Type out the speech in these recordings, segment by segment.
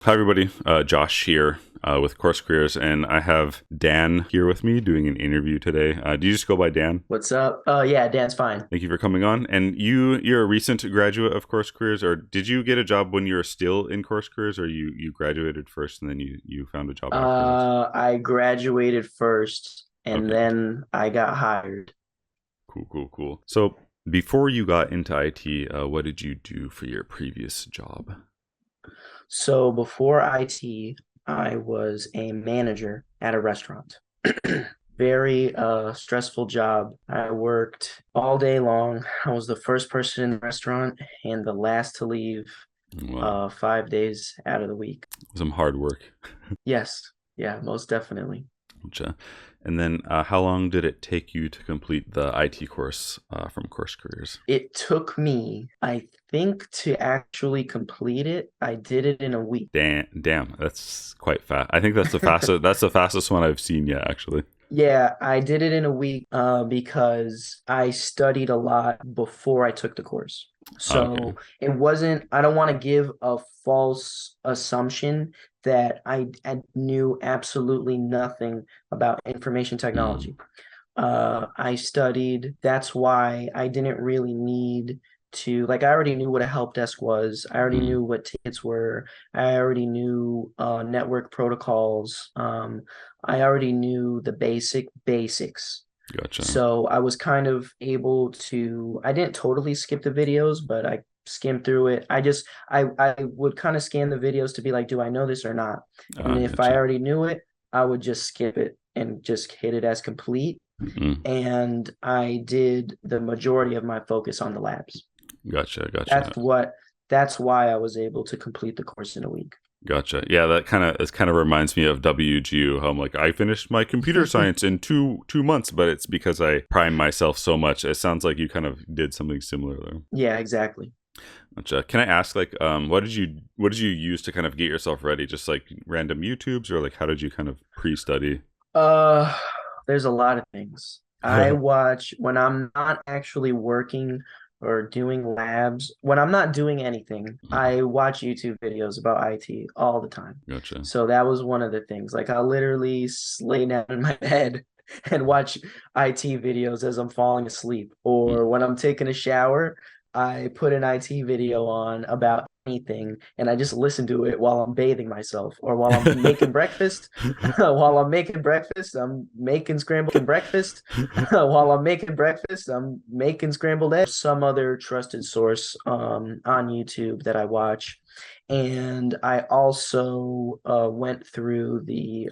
Hi, everybody. Josh here with CourseCareers, and I have Dan here with me doing an interview today. Do you just go by Dan? What's up? Oh yeah, Dan's fine. Thank you for coming on. And you're a recent graduate of CourseCareers, or did you get a job when you were still in CourseCareers, or you graduated first and then you found a job afterwards? I graduated first and Okay, then I got hired. cool. So before you got into IT, what did you do for your previous job? So before IT, I was a manager at a restaurant. Very stressful job. I worked all day long. I was the first person in the restaurant and the last to leave Wow, 5 days out of the week. some hard work. Yes. Yeah, most definitely. Gotcha. And then how long did it take you to complete the IT course from CourseCareers? It took me, I think, to actually complete it. I did it in a week. Damn, that's quite fast. I think that's the fastest. That's the fastest one I've seen yet, actually. Yeah, I did it in a week because I studied a lot before I took the course. Okay. So it wasn't, I don't want to give a false assumption that I knew absolutely nothing about information Mm, technology. I studied. That's why I didn't really need to, like, I already knew what a help desk was. I already mm, knew what tickets were. I already knew network protocols. I already knew the basics. gotcha. So I was kind of able to, I didn't totally skip the videos, but I skimmed through it. I would kind of scan the videos to be like, do I know this or not? And if I Gotcha. already knew it, I would just skip it and just hit it as complete. Mm, And I did the majority of my focus on the labs. gotcha. That's what that's why I was able to complete the course in a week. Gotcha. Yeah, that kind of reminds me of WGU. How I'm like, I finished my computer science in two months, but it's because I primed myself so much. It sounds like you kind of did something similar there. Yeah, exactly. Gotcha. Can I ask, like, what did you use to kind of get yourself ready? Just like random YouTubes, or like how did you kind of pre-study? Uh, there's a lot of things. I watch when I'm not actually working or doing labs. When I'm not doing anything, I watch YouTube videos about IT all the time. Gotcha. So that was one of the things. Like I literally lay down in my bed and watch IT videos as I'm falling asleep. Mm. Or when I'm taking a shower, I put an IT video on about anything and I just listen to it while I'm bathing myself or while I'm making breakfast. While I'm making breakfast, I'm making scrambled breakfast. While I'm making breakfast, I'm making scrambled eggs. Some other trusted source on YouTube that I watch. And I also went through the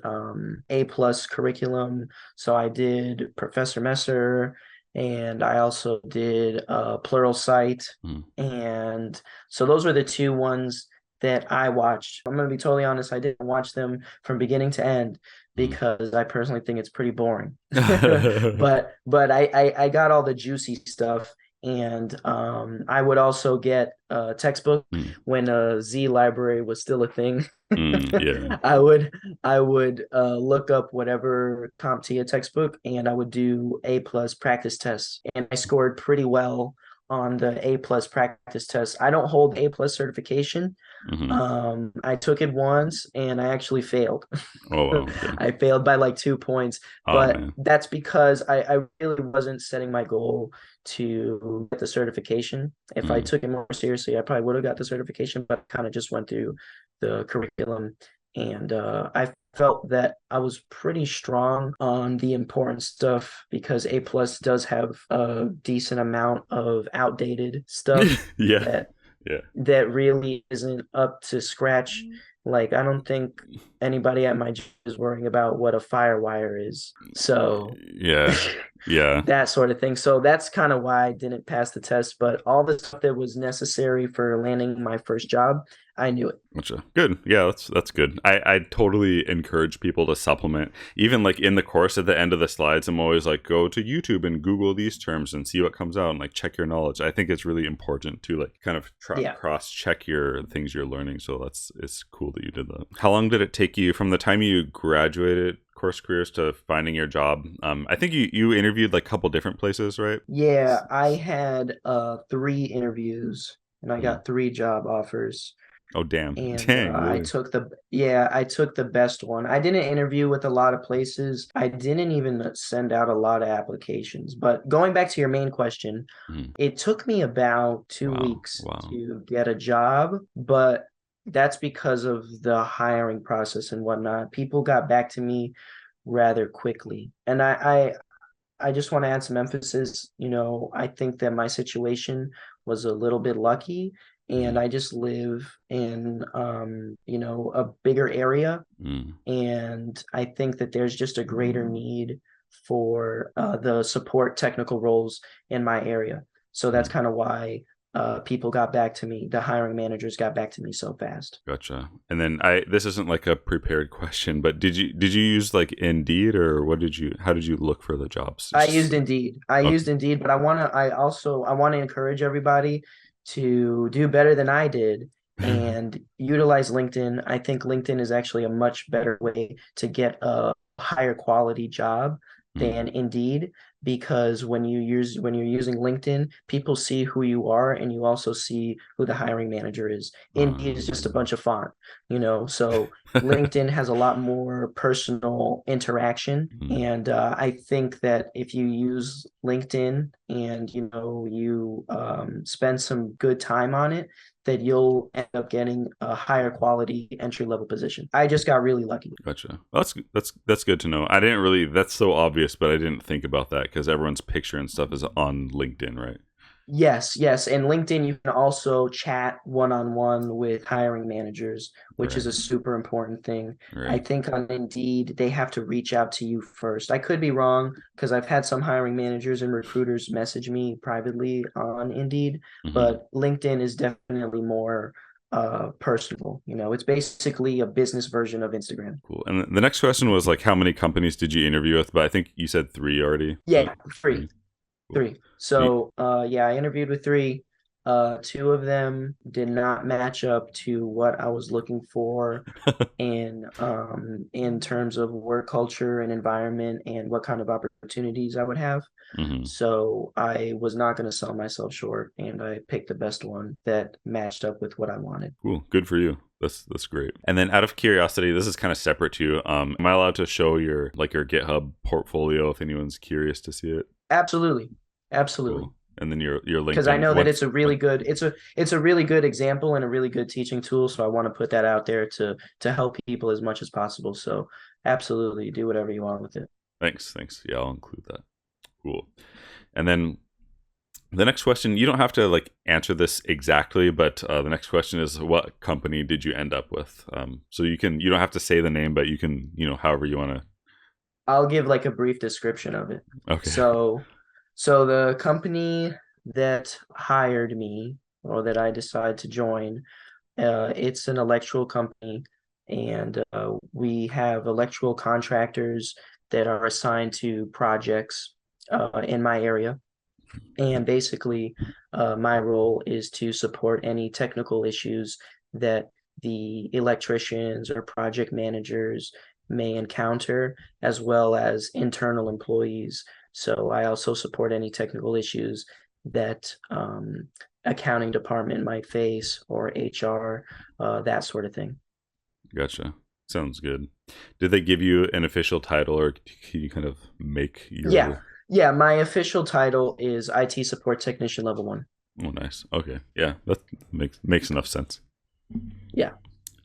A plus curriculum. So I did Professor Messer, and I also did Pluralsight. Mm. And so those were the two ones that I watched. I'm going to be totally honest, I didn't watch them from beginning to end Mm. because I personally think it's pretty boring. But I got all the juicy stuff, and I would also get a textbook Mm. when a Z library was still a thing. Yeah. I would look up whatever CompTIA textbook and I would do A plus practice tests, and I scored pretty well on the A plus practice test. I don't hold A plus certification. Hmm. I took it once and I actually failed. Oh wow. Okay. I failed by like 2 points, Oh but man. that's because I really wasn't setting my goal to get the certification. If I Mm. took it more seriously, I probably would have got the certification, but kind of just went through the curriculum. And I felt that I was pretty strong on the important stuff because A plus does have a decent amount of outdated stuff Yeah. that Yeah. that really isn't up to scratch. Like, I don't think anybody at my job is worrying about what a fire wire is. So Yeah. Yeah. that sort of thing. So that's kind of why I didn't pass the test. But all the stuff that was necessary for landing my first job, I knew it. Gotcha. Good. Yeah, that's good. I totally encourage people to supplement. Even like in the course at the end of the slides, I'm always like, go to YouTube and Google these terms and see what comes out and like check your knowledge. I think it's really important to like kind of Yeah. cross check your things you're learning. So it's cool that you did that. How long did it take you from the time you graduated CourseCareers to finding your job? I think you interviewed like a couple different places, right? Yeah, I had 3 interviews and I Mm. got 3 job offers. Oh, damn. And Dang, really? I took the best one. I didn't interview with a lot of places. I didn't even send out a lot of applications. But going back to your main question, Mhm. it took me about two Wow. weeks Wow. to get a job, but that's because of the hiring process and whatnot. People got back to me rather quickly. And I just want to add some emphasis. I think that my situation was a little bit lucky, and Mhm. I just live in, a bigger area, Mm. and I think that there's just a greater need for the support technical roles in my area. So that's Mm. kind of why people got back to me. The hiring managers got back to me so fast. Gotcha. And then this isn't like a prepared question, but did you use like Indeed, or how did you look for the jobs? I used Indeed. Okay. But I want to encourage everybody to do better than I did and utilize LinkedIn. I think LinkedIn is actually a much better way to get a higher quality job Mm. than Indeed, because when you're using LinkedIn, people see who you are and you also see who the hiring manager is. Indeed is just a bunch of font. So LinkedIn has a lot more personal interaction. Mm. And I think that if you use LinkedIn and you spend some good time on it, that you'll end up getting a higher quality entry level position. I just got really lucky. Gotcha. Well, that's good to know. I didn't really. That's so obvious, but I didn't think about that because everyone's picture and stuff is on LinkedIn, right? Yes, yes. And LinkedIn, you can also chat one-on-one with hiring managers, which is Right. a super important thing. I Right. think on Indeed, they have to reach out to you first. I could be wrong because I've had some hiring managers and recruiters message me privately on Indeed, Hmm. but LinkedIn is definitely more personable. It's basically a business version of Instagram. Cool. And the next question was like, how many companies did you interview with? But I think you said three already. So Yeah, free. three. Cool. Three. You, So, yeah, I interviewed with three. Two of them did not match up to what I was looking for in terms of work culture and environment and what kind of opportunities I would have. hmm. So I was not going to sell myself short, and I picked the best one that matched up with what I wanted. Cool. Good for you. That's great. And then, out of curiosity, this is kind of separate to you. Am I allowed to show your GitHub portfolio if anyone's curious to see it? Absolutely. Absolutely. Cool. And then your Because I LinkedIn. know that Once. it's a really good example and a really good teaching tool. So I want to put that out there to help people as much as possible. So absolutely do whatever you want with it. Thanks. Yeah, I'll include that. Cool. And then the next question, you don't have to like answer this exactly, but the next question is, what company did you end up with? So you don't have to say the name, but you can, however you want to. I'll give like a brief description of it. Okay. So the company that hired me or that I decided to join, it's an electrical company, and we have electrical contractors that are assigned to projects in my area. And basically, my role is to support any technical issues that the electricians or project managers may encounter, as well as internal employees. So I also support any technical issues that accounting department might face or HR, that sort of thing. Gotcha. Sounds good. Did they give you an official title, or can you kind of make Yeah. your? Yeah, my official title is IT support technician level one. Oh, nice. Okay. Yeah, that makes enough sense. Yeah.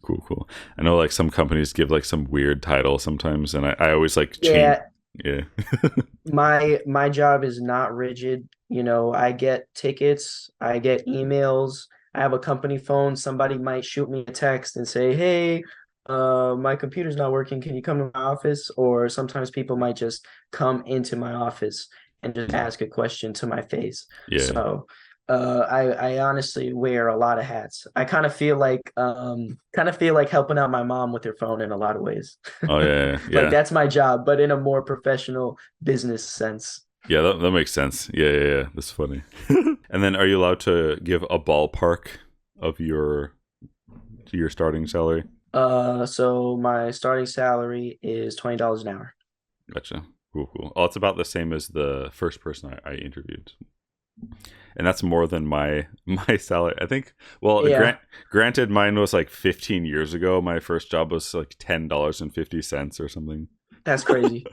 Cool. I know like some companies give like some weird title sometimes, and I always like change. Yeah, Yeah. my job is not rigid. I get tickets, I get emails, I have a company phone. Somebody might shoot me a text and say, "Hey, my computer's not working. Can you come to my office?" Or sometimes people might just come into my office and just ask a question to my face. Yeah. So, I honestly wear a lot of hats. I kind of feel like helping out my mom with her phone in a lot of ways. Oh yeah. Like Yeah. that's my job, but in a more professional business sense. Yeah, that makes sense. Yeah. That's funny. And then, are you allowed to give a ballpark of your starting salary? So my starting salary is $20 an hour. Gotcha. Cool. Oh, it's about the same as the first person I interviewed. and that's more than my my salary. I think. Well, Yeah, granted, mine was like 15 years ago. My first job was like $10.50 or something. that's crazy.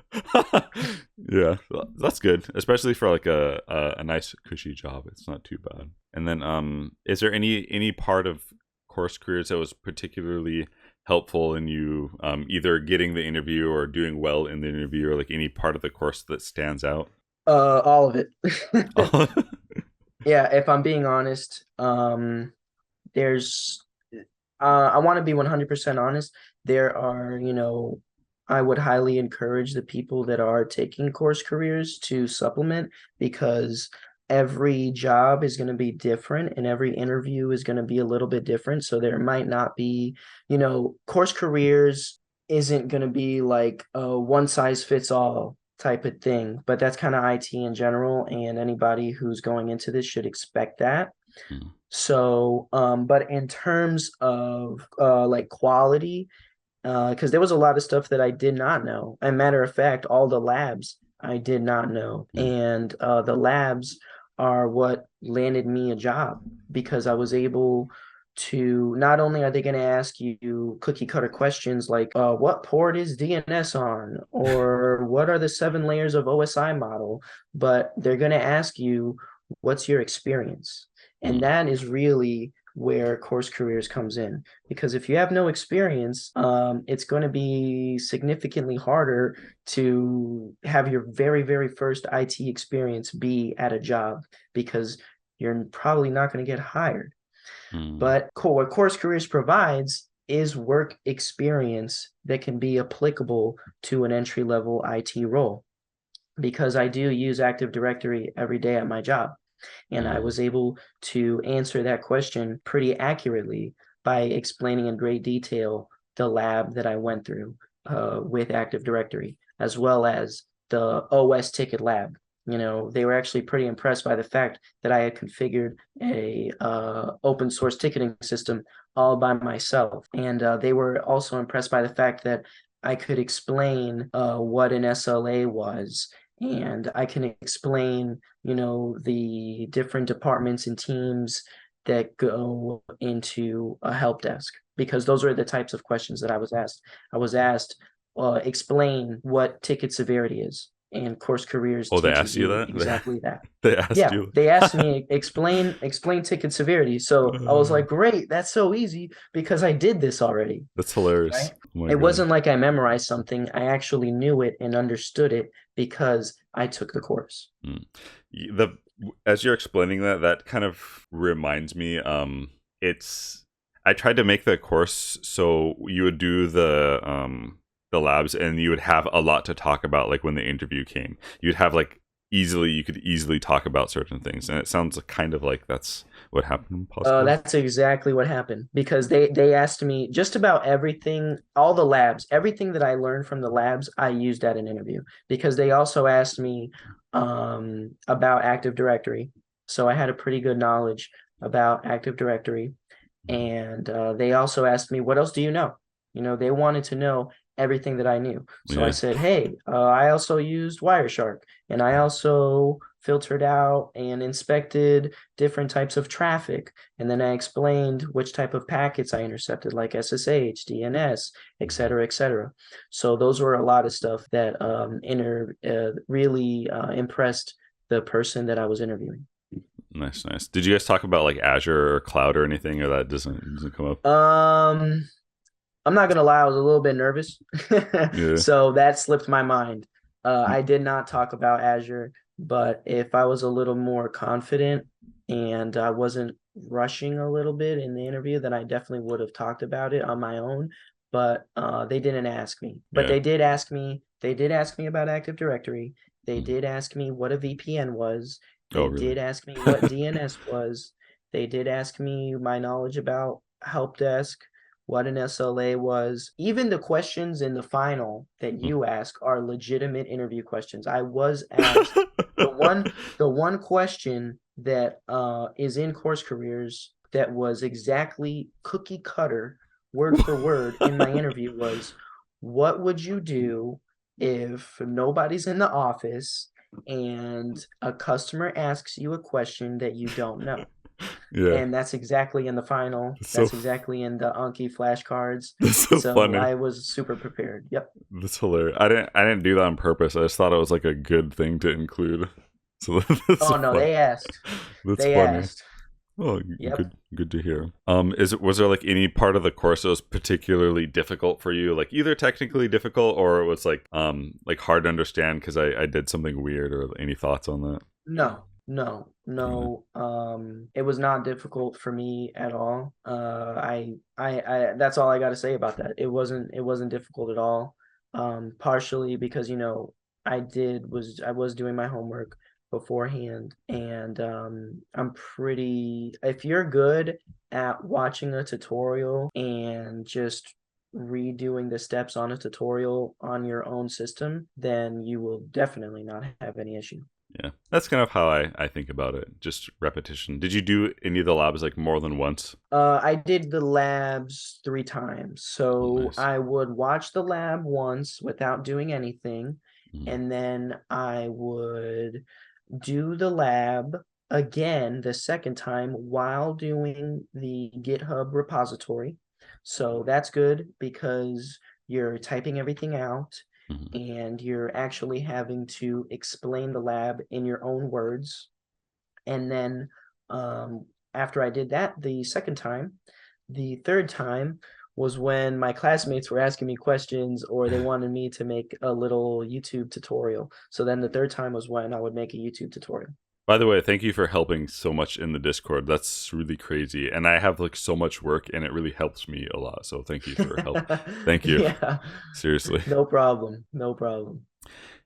Yeah, that's good, especially for like a nice cushy job. It's not too bad. And then, is there any part of course careers that was particularly helpful in you, either getting the interview or doing well in the interview, or like any part of the course that stands out? All of it. Oh, Yeah, if I'm being honest, there's I want to be 100% honest. There are, I would highly encourage the people that are taking course careers to supplement, because every job is going to be different and every interview is going to be a little bit different. So there might not be, course careers isn't going to be like a one size fits all type of thing, but that's kind of IT in general, and anybody who's going into this should expect that. So, but in terms of like quality, because there was a lot of stuff that I did not know. And matter of fact, all the labs I did not know. And the labs are what landed me a job, because I was able to, not only are they going to ask you cookie cutter questions like what port is DNS on, or what are the 7 layers of OSI model, but they're going to ask you, what's your experience? And that is really where Course Careers comes in, because if you have no experience, it's going to be significantly harder to have your very, very first IT experience be at a job, because you're probably not going to get hired. mm, But what Course Careers provides is work experience that can be applicable to an entry level IT role, because I do use Active Directory every day at my job. And I mm, was able to answer that question pretty accurately by explaining in great detail the lab that I went through with Active Directory, as well as the OS ticket lab. They were actually pretty impressed by the fact that I had configured a open source ticketing system all by myself. And they were also impressed by the fact that I could explain what an SLA was, and I can explain, the different departments and teams that go into a help desk, because those are the types of questions that I was asked. I was asked, explain what ticket severity is, and Course Careers oh, they teaches asked you you that? exactly that. They asked Yeah, you? they asked me explain ticket severity. So I was like, great, that's so easy because I did this already, That's hilarious. right? Oh my It god. wasn't like I memorized something. I actually knew it and understood it because I took the course. Mm. The As you're explaining that, that kind of reminds me. It's I tried to make the course so you would do the labs and you would have a lot to talk about. Like when the interview came, you'd have like you could easily talk about certain things, and it sounds kind of like that's what happened, possibly. That's exactly what happened, because they asked me just about everything, all the labs, everything that I learned from the labs, I used at an interview, because they also asked me about Active Directory. So I had a pretty good knowledge about Active Directory. And they also asked me, what else do you know? They wanted to know everything that I knew. So I Yeah. said, hey, I also used Wireshark, and I also filtered out and inspected different types of traffic. And then I explained which type of packets I intercepted, like SSH, DNS, et cetera, et cetera. So those were a lot of stuff that really impressed the person that I was interviewing. Nice, nice. Did you guys talk about like Azure or cloud or anything, or that doesn't come up? Um, I'm not gonna lie, I was a little bit nervous. Yeah. So that slipped my mind. I did not talk about Azure, but if I was a little more confident and I wasn't rushing a little bit in the interview, then I definitely would have talked about it on my own. But they didn't ask me. But Yeah. they did ask me about Active Directory. They Mm. did ask me what a VPN was. Oh, They really? did ask me what DNS was. They did ask me my knowledge about help desk, what an SLA was. Even the questions in the final that you ask are legitimate interview questions. I was asked the one question that is in Course Careers that was exactly cookie cutter, word for word in my interview was, what would you do if nobody's in the office and a customer asks you a question that you don't know. Yeah. And that's exactly in the final. It's so That's exactly in the Anki flashcards. it's so So funny. I was super prepared. Yep. That's hilarious. I didn't do that on purpose. I just thought it was like a good thing to include. So that's so Oh no, fun. they asked. That's They funny. asked. Oh, Yep. good to hear. Was there like any part of the course that was particularly difficult for you, like either technically difficult or it was like hard to understand because I did something weird, or any thoughts on that? No, no, Yeah. no. It was not difficult for me at all. That's all I got to say about that. It wasn't difficult at all. Partially because, I was doing my homework beforehand, and if you're good at watching a tutorial and just redoing the steps on a tutorial on your own system, then you will definitely not have any issue. Yeah, that's kind of how I think about it. Just repetition. Did you do any of the labs like more than once? I did the labs 3 times. Oh, So nice. I would watch the lab once without doing anything, Mm, and then I would do the lab again the second time while doing the GitHub repository. So that's good because you're typing everything out mm, and you're actually having to explain the lab in your own words. And then after I did that the second time, the third time was when my classmates were asking me questions or they wanted me to make a little YouTube tutorial. So then the third time was when I would make a YouTube tutorial. By the way, thank you for helping so much in the Discord. That's really crazy. And I have like so much work and it really helps me a lot. So thank you for help. Thank you. Yeah, Seriously. no problem. No problem.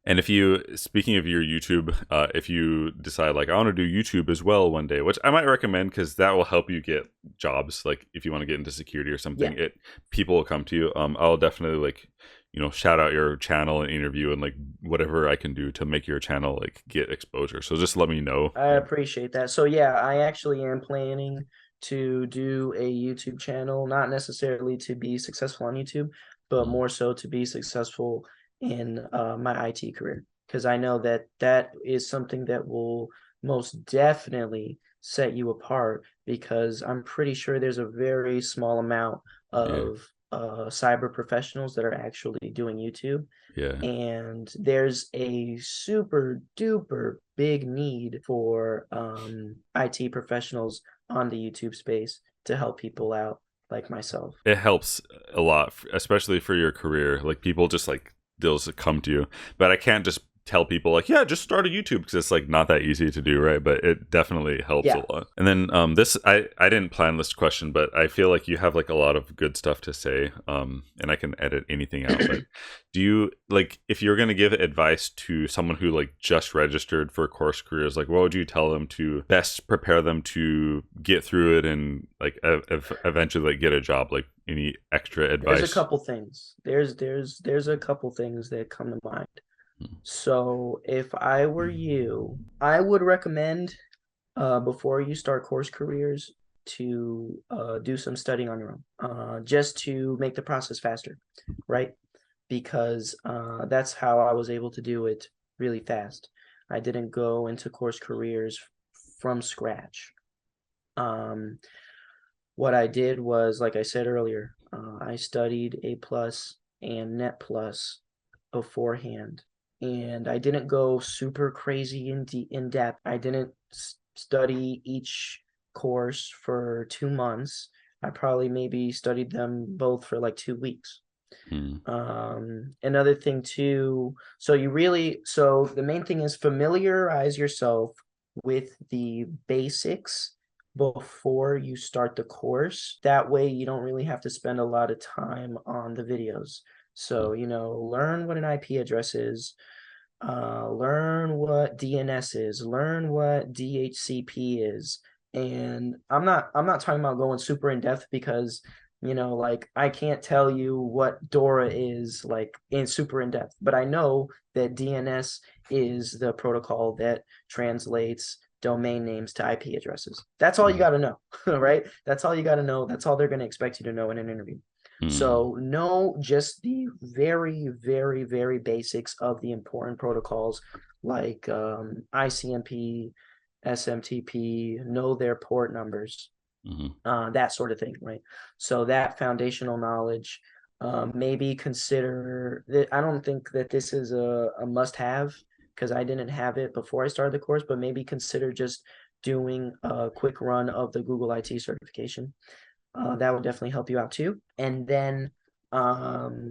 And if you, speaking of your YouTube, if you decide like I want to do YouTube as well one day, which I might recommend because that will help you get jobs. Like if you want to get into security or something, Yeah. people will come to you. I'll definitely like shout out your channel and interview and like whatever I can do to make your channel like get exposure. So just let me know. I appreciate that. So yeah, I actually am planning to do a YouTube channel, not necessarily to be successful on YouTube, but Mm, more so to be successful in my IT career. Because I know that that is something that will most definitely set you apart. Because I'm pretty sure there's a very small amount yeah, of cyber professionals that are actually doing YouTube, yeah. and there's a super duper big need for IT professionals on the YouTube space to help people out like myself. It helps a lot, especially for your career. Like people just like they'll just come to you, but I can't just tell people like, yeah, just start a YouTube because it's like not that easy to do, right? But it definitely helps a Yeah. lot. And then this I didn't plan this question, but I feel like you have like a lot of good stuff to say, and I can edit anything out. But do you like if you're gonna give advice to someone who like just registered for Course Careers, like what would you tell them to best prepare them to get through it and like eventually like get a job? Like any extra There's a advice? couple things. There's a couple things that come to mind. Mm, So if I were you, I would recommend before you start Course Careers to do some studying on your own, just to make the process faster, right? Because that's how I was able to do it really fast. I didn't go into Course Careers from scratch. Um, what I did was, like I said earlier, I studied A plus and Net plus beforehand, and I didn't go super crazy in depth. I didn't study each course for 2 months. I probably maybe studied them both for like 2 weeks. mm, Another thing too, so the main thing is familiarize yourself with the basics before you start the course. That way you don't really have to spend a lot of time on the videos. mm, So, learn what an IP address is, learn what DNS is, learn what DHCP is. And I'm not talking about going super in depth because like I can't tell you what Dora is like in super in depth, but I know that DNS is the protocol that translates domain names to IP addresses. That's all you mm, got to know, right? That's all you got to know. That's all they're going to expect you to know in an interview. mm. So know just the very, very, very basics of the important protocols. like ICMP, SMTP, know their port numbers, Hmm. that sort of thing, right? So that foundational knowledge, maybe consider that. I don't think that this is a must-have because I didn't have it before I started the course, but maybe consider just doing a quick run of the Google IT certification. That would definitely help you out too. And then,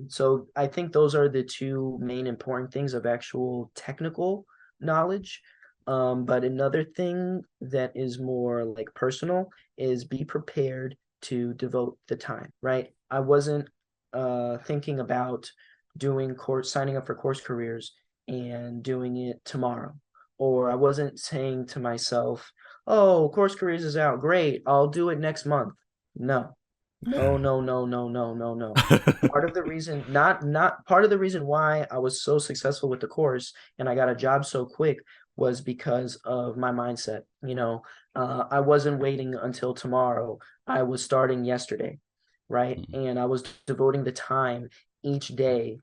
so I think those are the two main important things of actual technical knowledge. But another thing that is more like personal is be prepared to devote the time, right? I wasn't thinking about signing up for CourseCareers and doing it tomorrow. Or I wasn't saying to myself, oh, CourseCareers is out. Great. I'll do it next month. No, no, no, no, no, no, no, no. Part of the reason, not part of the reason why I was so successful with the course and I got a job so quick was because of my mindset. I wasn't waiting until tomorrow. I was starting yesterday, right? And I was devoting the time each day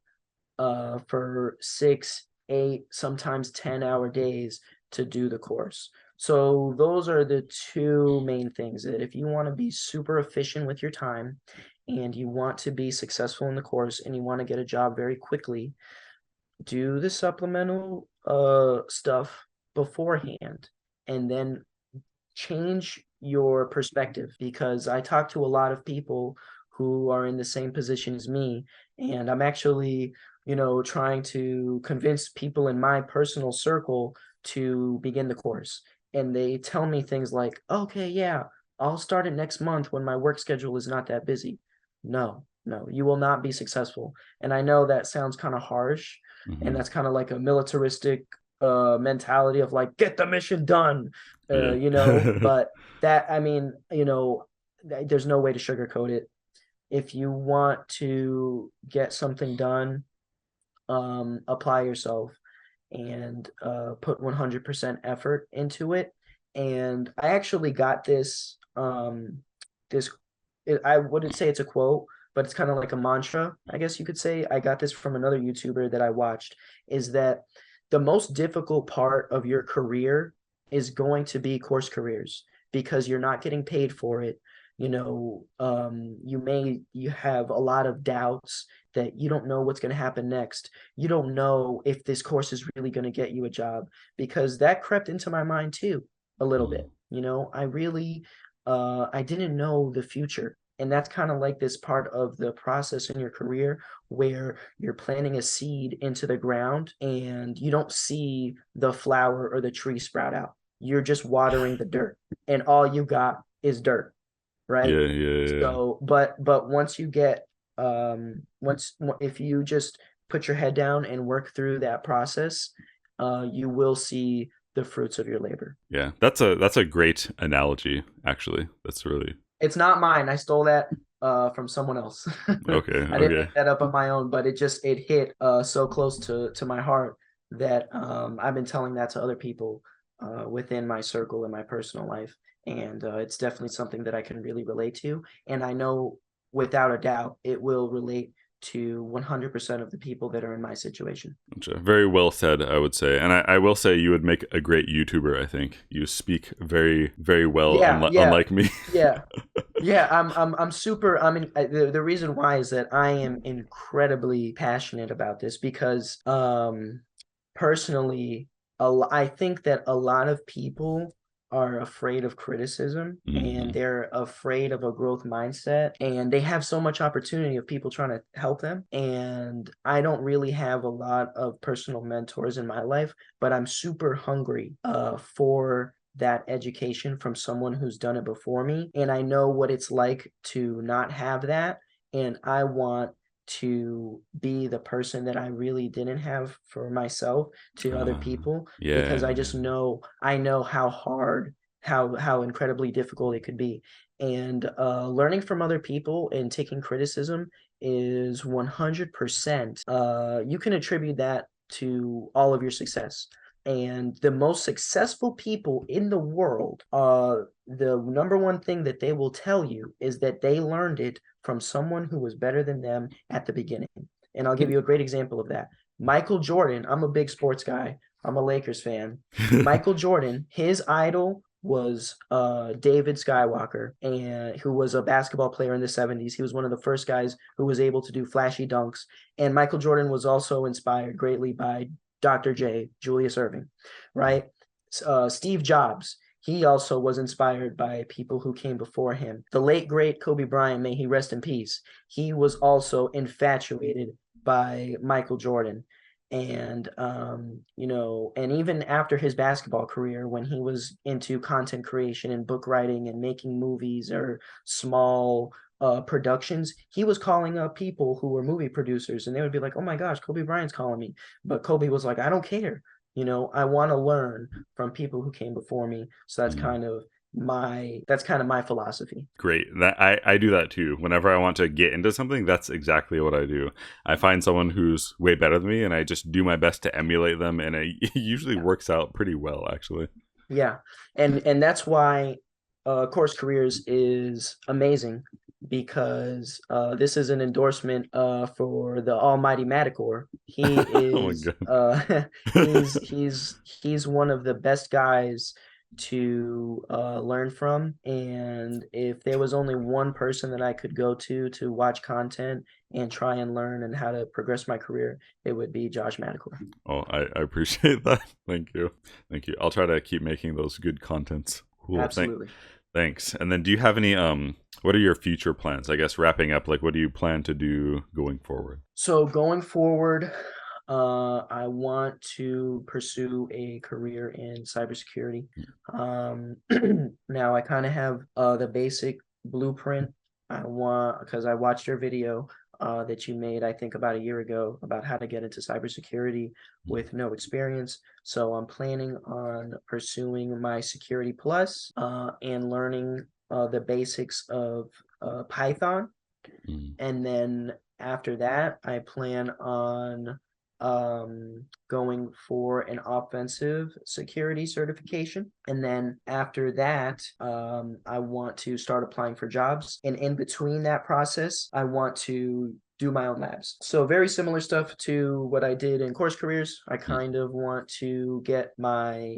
for 6, 8, sometimes 10-hour days to do the course. So those are the two main things that if you want to be super efficient with your time and you want to be successful in the course and you want to get a job very quickly, do the supplemental stuff beforehand and then change your perspective because I talk to a lot of people who are in the same position as me, and I'm actually, trying to convince people in my personal circle to begin the course. And they tell me things like, okay, yeah, I'll start it next month when my work schedule is not that busy. No, no, you will not be successful. And I know that sounds kind of harsh, and Hmm. that's kind of like a militaristic mentality of like, get the mission done, Yeah. but that, I mean, there's no way to sugarcoat it. If you want to get something done, apply yourself and put 100% effort into it. And I actually got this, I wouldn't say it's a quote, but it's kind of like a mantra, I guess you could say. I got this from another YouTuber that I watched, is that the most difficult part of your career is going to be CourseCareers because you're not getting paid for it. You have a lot of doubts that you don't know what's going to happen next. You don't know if this course is really going to get you a job, because that crept into my mind too a little Mm. bit. I didn't know the future. And that's kind of like this part of the process in your career where you're planting a seed into the ground and you don't see the flower or the tree sprout out. You're just watering the dirt, and all you got is dirt, Yeah, right? yeah, yeah. So, but once you get once if you just put your head down and work through that process, you will see the fruits of your labor. Yeah. That's a great analogy, actually. That's really It's not mine. I stole that from someone else. okay, I didn't okay. make that up on my own, but it hit so close to my heart that I've been telling that to other people within my circle in my personal life, and it's definitely something that I can really relate to, and I know without a doubt it will relate to 100% of the people that are in my situation. Gotcha. Very well said, I would say. And I will say you would make a great YouTuber, I think. You speak very, very well, Yeah, yeah, unlike me. yeah. Yeah, I'm super. I mean, the reason why is that I am incredibly passionate about this because, personally, I think that a lot of people are afraid of criticism and Hmm. they're afraid of a growth mindset, and they have so much opportunity of people trying to help them. And I don't really have a lot of personal mentors in my life, but I'm super hungry for that education from someone who's done it before me. And I know what it's like to not have that. And I want to be the person that I really didn't have for myself to other people, because Yeah. I know how hard, how incredibly difficult it could be. And learning from other people and taking criticism is 100%. You can attribute that to all of your success. And the most successful people in the world, the number one thing that they will tell you is that they learned it from someone who was better than them at the beginning. And I'll give you a great example of that. Michael Jordan, I'm a big sports guy. I'm a Lakers fan. Michael Jordan, his idol was David Skywalker, and who was a basketball player in the 70s. He was one of the first guys who was able to do flashy dunks. And Michael Jordan was also inspired greatly by Dr. J, Julius Irving, right? Steve Jobs, he also was inspired by people who came before him. The late, great Kobe Bryant, may he rest in peace, he was also infatuated by Michael Jordan. And and even after his basketball career, when he was into content creation and book writing and making movies or small productions, he was calling up people who were movie producers, and they would be like, "Oh my gosh, Kobe Bryant's calling me," but Kobe was like, "I don't care. I want to learn from people who came before me." So that's kind of my philosophy. Great. That I do that too. Whenever I want to get into something, that's exactly what I do. I find someone who's way better than me and I just do my best to emulate them, and it usually works out pretty well actually. Yeah, and that's why Course Careers is amazing, because this is an endorsement for the almighty Madicor. He Oh my is god. he's one of the best guys to learn from. And if there was only one person that I could go to watch content and try and learn and how to progress my career, it would be Josh Madicor. Oh, I appreciate that. Thank you. Thank you. I'll try to keep making those good contents. Cool. Absolutely. Thanks. And then do you have any what are your future plans? I guess wrapping up, like what do you plan to do going forward? So going forward, I want to pursue a career in cybersecurity. Now I kind of have the basic blueprint. Because I watched your video that you made, I think about a year ago, about how to get into cybersecurity with no experience. So I'm planning on pursuing my Security Plus and learning the basics of Python. Mm. And then after that, I plan on going for an offensive security certification. And then after that, I want to start applying for jobs. And in between that process, I want to do my own labs. So very similar stuff to what I did in Course Careers. I kind of want to get my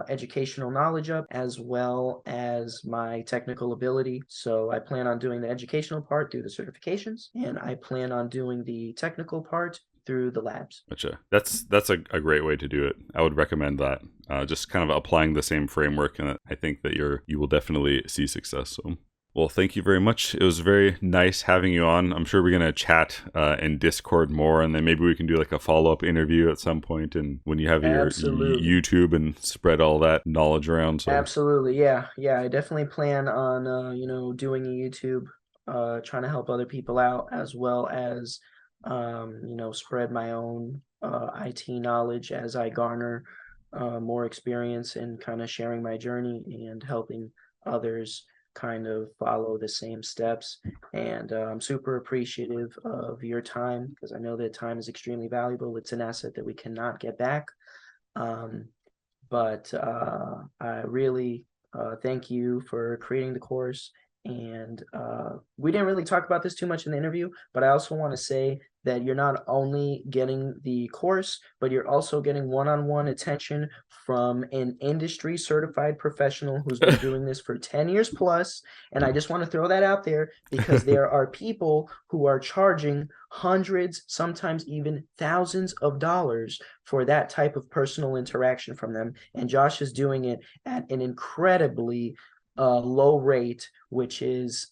educational knowledge up as well as my technical ability. So I plan on doing the educational part through the certifications, and I plan on doing the technical part through the labs. Gotcha. That's a great way to do it. I would recommend that. Just kind of applying the same framework, and I think that you will definitely see success. So, well, thank you very much. It was very nice having you on. I'm sure we're gonna chat in Discord more, and then maybe we can do like a follow-up interview at some point. And when you have your YouTube and spread all that knowledge around. So. Absolutely, yeah. I definitely plan on doing a YouTube, trying to help other people out, as well as spread my own IT knowledge as I garner more experience in kind of sharing my journey and helping others kind of follow the same steps. And I'm super appreciative of your time, because I know that time is extremely valuable. It's an asset that we cannot get back. But I really thank you for creating the course. And we didn't really talk about this too much in the interview, but I also want to say that you're not only getting the course, but you're also getting one-on-one attention from an industry certified professional who's been doing this for 10 years plus. And I just want to throw that out there, because there are people who are charging hundreds, sometimes even thousands of dollars for that type of personal interaction from them. And Josh is doing it at an incredibly low rate, which is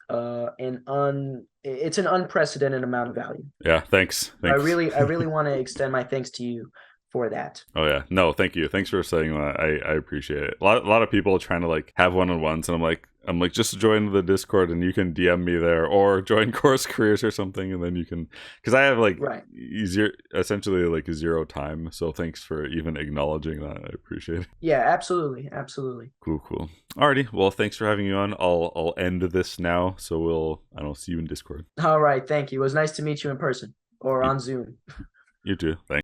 it's an unprecedented amount of value. Yeah, thanks. I really want to extend my thanks to you for that. Oh yeah, no, thank you. Thanks for saying that. I appreciate it. A lot of people are trying to like have one-on-ones, and I'm like just join the Discord and you can DM me there, or join Course Careers or something, and then you can, because I have like essentially like zero time. So thanks for even acknowledging that. I appreciate it. Yeah, absolutely. Cool. Alrighty, well, thanks for having you on. I'll end this now. So I'll see you in Discord. All right, thank you. It was nice to meet you in person or on Zoom. You too. Thanks.